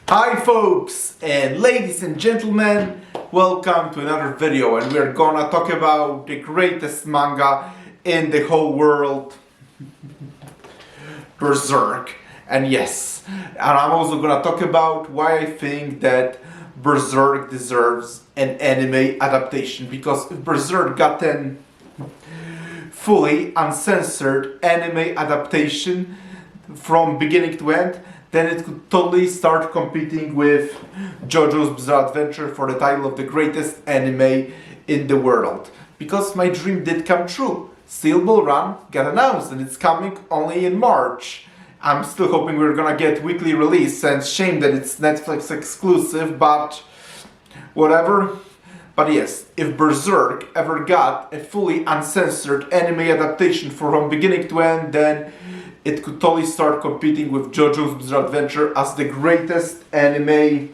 Hi folks and ladies and gentlemen, welcome to another video, and we're gonna talk about the greatest manga in the whole world, Berserk. And yes, and I'm also gonna talk about why I think that Berserk deserves an anime adaptation, because if Berserk got an fully uncensored anime adaptation from beginning to end, then it could totally start competing with JoJo's Bizarre Adventure for the title of the greatest anime in the world. Because my dream did come true. Steel Ball Run got announced and it's coming only in March. I'm still hoping we're gonna get weekly release, and shame that it's Netflix exclusive, but whatever. But yes, if Berserk ever got a fully uncensored anime adaptation from beginning to end, then it could totally start competing with JoJo's Bizarre Adventure as the greatest anime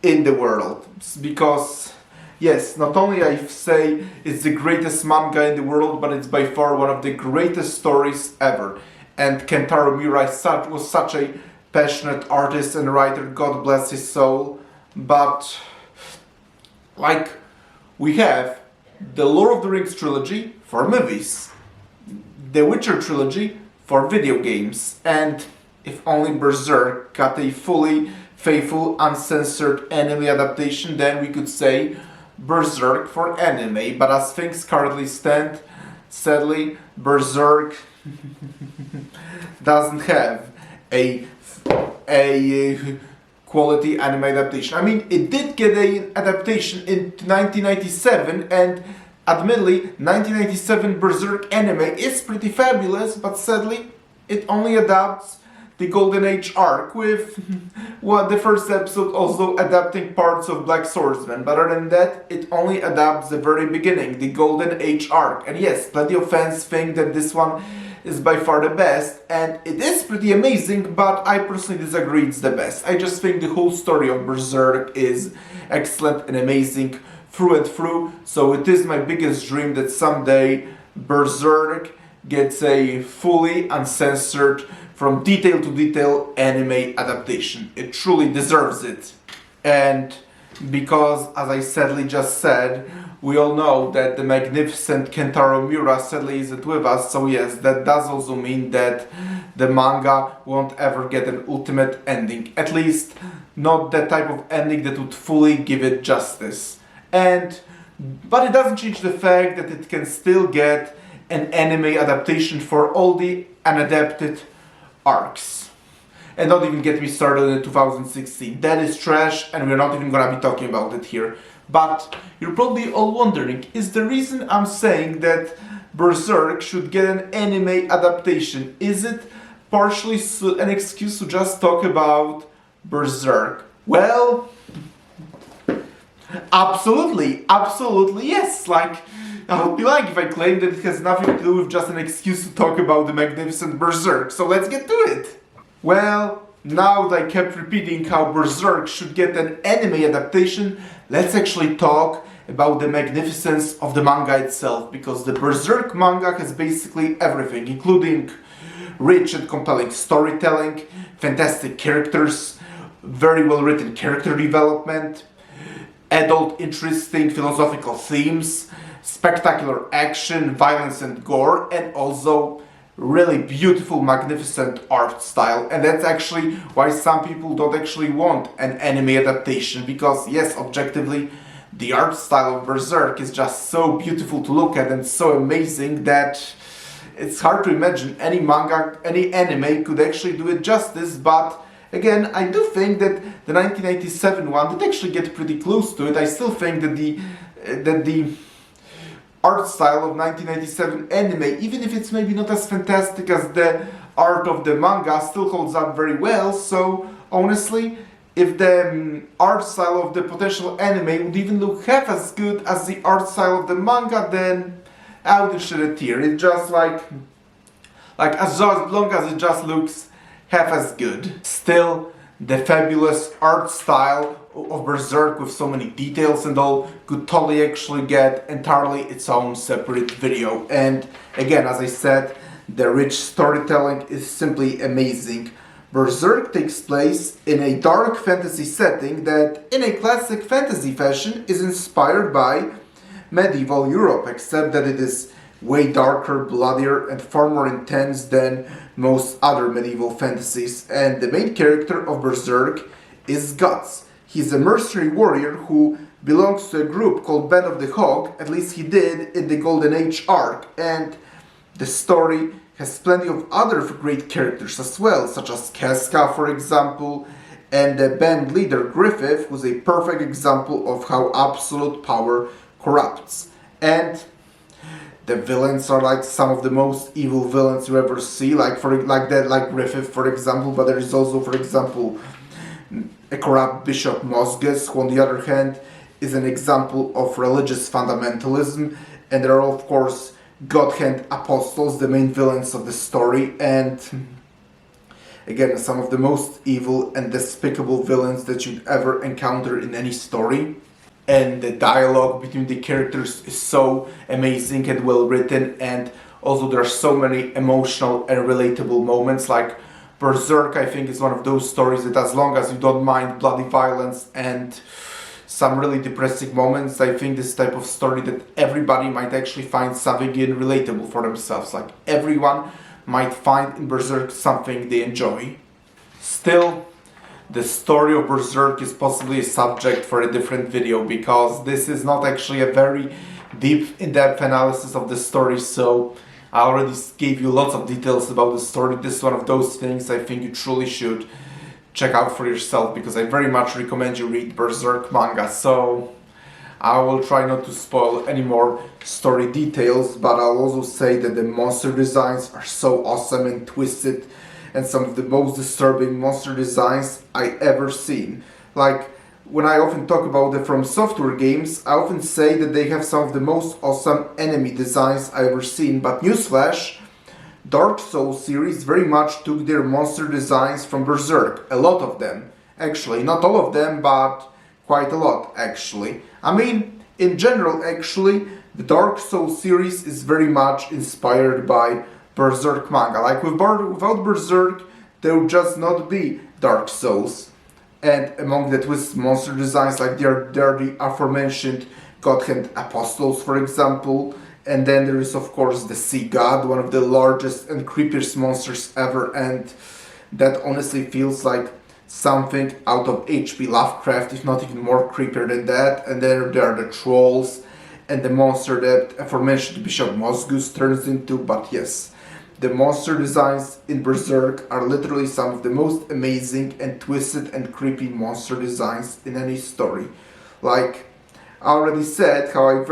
in the world. Because, yes, not only I say it's the greatest manga in the world, but it's by far one of the greatest stories ever. And Kentaro Miura was such a passionate artist and writer, God bless his soul. But, like, we have the Lord of the Rings trilogy for movies, the Witcher trilogy for video games, and if only Berserk got a fully faithful, uncensored anime adaptation, then we could say Berserk for anime. But as things currently stand, sadly, Berserk doesn't have a quality anime adaptation. I mean, it did get an adaptation in 1997, and admittedly, 1997 Berserk anime is pretty fabulous, but sadly, it only adapts the Golden Age arc, with the first episode also adapting parts of Black Swordsman. But other than that, it only adapts the very beginning, the Golden Age arc. And yes, plenty of fans think that this one is by far the best, and it is pretty amazing, but I personally disagree it's the best. I just think the whole story of Berserk is excellent and amazing through and through, so it is my biggest dream that someday Berserk gets a fully uncensored, from detail to detail anime adaptation. It truly deserves it. And because, as I sadly just said, we all know that the magnificent Kentaro Miura sadly isn't with us, so yes, that does also mean that the manga won't ever get an ultimate ending. At least, not that type of ending that would fully give it justice. But it doesn't change the fact that it can still get an anime adaptation for all the unadapted arcs. And don't even get me started in 2016. That is trash, and we're not even gonna be talking about it here. But you're probably all wondering, is the reason I'm saying that Berserk should get an anime adaptation, is it partially an excuse to just talk about Berserk? Well, absolutely yes. Like, I would be lying if I claimed that it has nothing to do with just an excuse to talk about the magnificent Berserk. So let's get to it. Well, now that I kept repeating how Berserk should get an anime adaptation, let's actually talk about the magnificence of the manga itself, because the Berserk manga has basically everything, including rich and compelling storytelling, fantastic characters, very well written character development, adult interesting philosophical themes, spectacular action, violence and gore, and also really beautiful, magnificent art style. And that's actually why some people don't actually want an anime adaptation, because yes, objectively, the art style of Berserk is just so beautiful to look at and so amazing that it's hard to imagine any manga, any anime could actually do it justice. But again, I do think that the 1997 one did actually get pretty close to it. I still think that the art style of 1997 anime, even if it's maybe not as fantastic as the art of the manga, still holds up very well. So honestly, if the art style of the potential anime would even look half as good as the art style of the manga, then I wouldn't shed a tear. It's just like as long as it just looks half as good. Still, the fabulous art style of Berserk with so many details and all could totally actually get entirely its own separate video. And again, as I said, the rich storytelling is simply amazing. Berserk takes place in a dark fantasy setting that, in a classic fantasy fashion, is inspired by medieval Europe, except that it is way darker, bloodier, and far more intense than most other medieval fantasies. And the main character of Berserk is Guts. He's a mercenary warrior who belongs to a group called Band of the Hog, at least he did in the Golden Age arc, and the story has plenty of other great characters as well, such as Casca, for example, and the band leader Griffith, who's a perfect example of how absolute power corrupts. And the villains are like some of the most evil villains you ever see, like Griffith, for example, but there is also, for example, a corrupt Bishop Mosges, who on the other hand is an example of religious fundamentalism, and there are of course God-hand apostles, the main villains of the story, and again some of the most evil and despicable villains that you'd ever encounter in any story. And the dialogue between the characters is so amazing and well written, and also there are so many emotional and relatable moments. Like Berserk, I think, is one of those stories that, as long as you don't mind bloody violence and some really depressing moments, I think this type of story that everybody might actually find something in relatable for themselves. Like everyone might find in Berserk something they enjoy. Still, the story of Berserk is possibly a subject for a different video, because this is not actually a very deep, in-depth analysis of the story, so I already gave you lots of details about the story. This is one of those things I think you truly should check out for yourself, because I very much recommend you read Berserk manga. So I will try not to spoil any more story details, but I'll also say that the monster designs are so awesome and twisted, and some of the most disturbing monster designs I ever seen. Like, when I often talk about the From Software games, I often say that they have some of the most awesome enemy designs I ever seen, but newsflash, Dark Souls series very much took their monster designs from Berserk. A lot of them. Actually, not all of them, but quite a lot, actually. I mean, in general, actually, the Dark Souls series is very much inspired by Berserk manga. Like, without Berserk, there would just not be Dark Souls. And among the twist monster designs, like there are the aforementioned God-hand apostles, for example. And then there is of course the Sea God, one of the largest and creepiest monsters ever, and that honestly feels like something out of H.P. Lovecraft, if not even more creepier than that. And then there are the trolls and the monster that aforementioned Bishop Mosgus turns into. But yes, the monster designs in Berserk are literally some of the most amazing and twisted and creepy monster designs in any story. Like I already said, how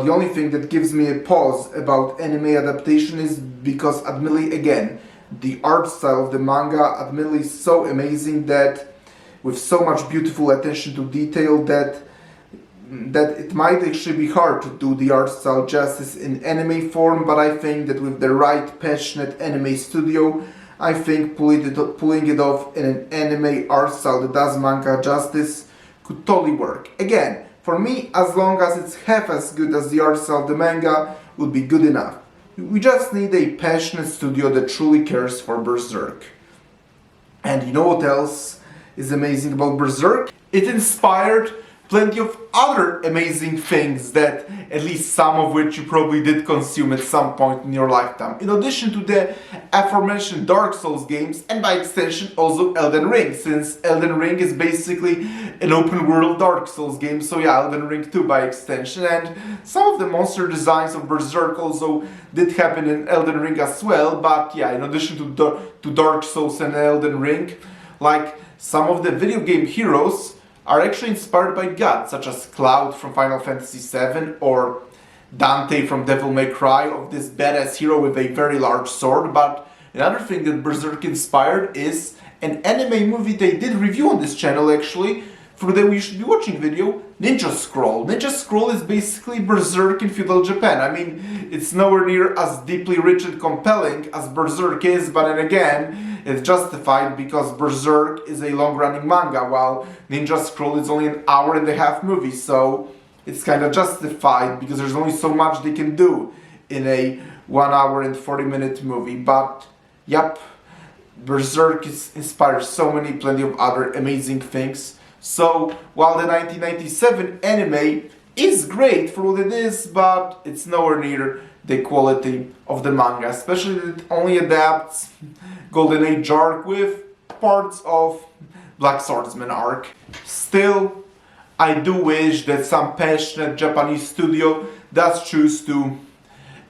the only thing that gives me a pause about anime adaptation is because, admittedly, again, the art style of the manga, admittedly, is so amazing, that with so much beautiful attention to detail, that it might actually be hard to do the art style justice in anime form. But I think that with the right passionate anime studio, I think pulling it off in an anime art style that does manga justice could totally work. Again, for me, as long as it's half as good as the art style of the manga, would be good enough. We just need a passionate studio that truly cares for Berserk. And you know what else is amazing about Berserk? It inspired plenty of other amazing things, that at least some of which you probably did consume at some point in your lifetime. In addition to the aforementioned Dark Souls games, and by extension also Elden Ring, since Elden Ring is basically an open world Dark Souls game, so yeah, Elden Ring 2 by extension. And some of the monster designs of Berserk also did happen in Elden Ring as well. But yeah, in addition to Dark Souls and Elden Ring, like some of the video game heroes are actually inspired by gods, such as Cloud from Final Fantasy VII, or Dante from Devil May Cry, of this badass hero with a very large sword. But another thing that Berserk inspired is an anime movie they did review on this channel, actually, for the We Should Be Watching video, Ninja Scroll. Ninja Scroll is basically Berserk in feudal Japan. I mean, it's nowhere near as deeply rich and compelling as Berserk is, but then again, it's justified because Berserk is a long-running manga, while Ninja Scroll is only an hour-and-a-half movie, so it's kind of justified because there's only so much they can do in a 1 hour and 40-minute movie. But, yep, Berserk inspires plenty of other amazing things. So while the 1997 anime is great for what it is, but it's nowhere near the quality of the manga, especially that it only adapts Golden Age arc with parts of Black Swordsman arc. Still, I do wish that some passionate Japanese studio does choose to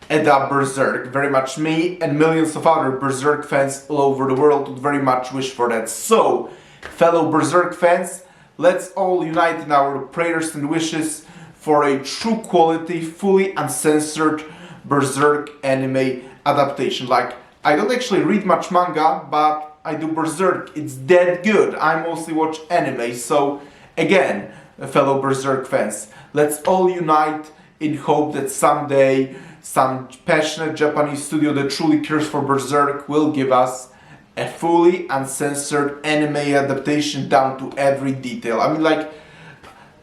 adapt Berserk. Very much me and millions of other Berserk fans all over the world would very much wish for that. So, fellow Berserk fans, let's all unite in our prayers and wishes for a true quality, fully uncensored Berserk anime adaptation. Like, I don't actually read much manga, but I do Berserk. It's that good. I mostly watch anime. So, again, fellow Berserk fans, let's all unite in hope that someday some passionate Japanese studio that truly cares for Berserk will give us a fully uncensored anime adaptation down to every detail. I mean, like,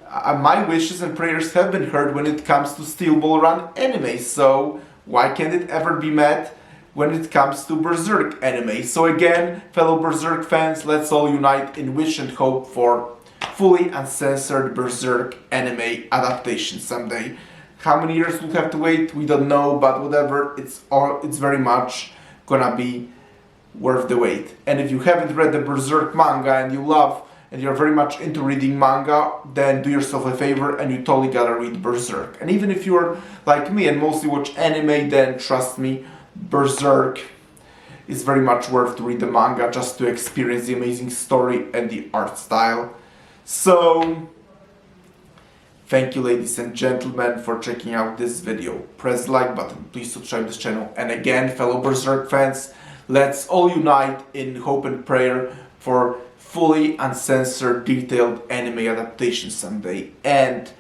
my wishes and prayers have been heard when it comes to Steel Ball Run anime, so why can't it ever be met when it comes to Berserk anime? So again, fellow Berserk fans, let's all unite in wish and hope for fully uncensored Berserk anime adaptation someday. How many years we'll have to wait, we don't know, but whatever, it's very much gonna be worth the wait. And if you haven't read the Berserk manga and you're very much into reading manga, then do yourself a favor and you totally gotta read Berserk. And even if you're like me and mostly watch anime, then trust me, Berserk is very much worth to read the manga just to experience the amazing story and the art style. So, thank you ladies and gentlemen for checking out this video. Press the like button, please subscribe to this channel. And again, fellow Berserk fans, let's all unite in hope and prayer for fully uncensored, detailed anime adaptation someday. And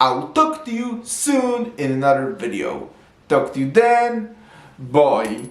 I'll talk to you soon in another video. Talk to you then. Bye.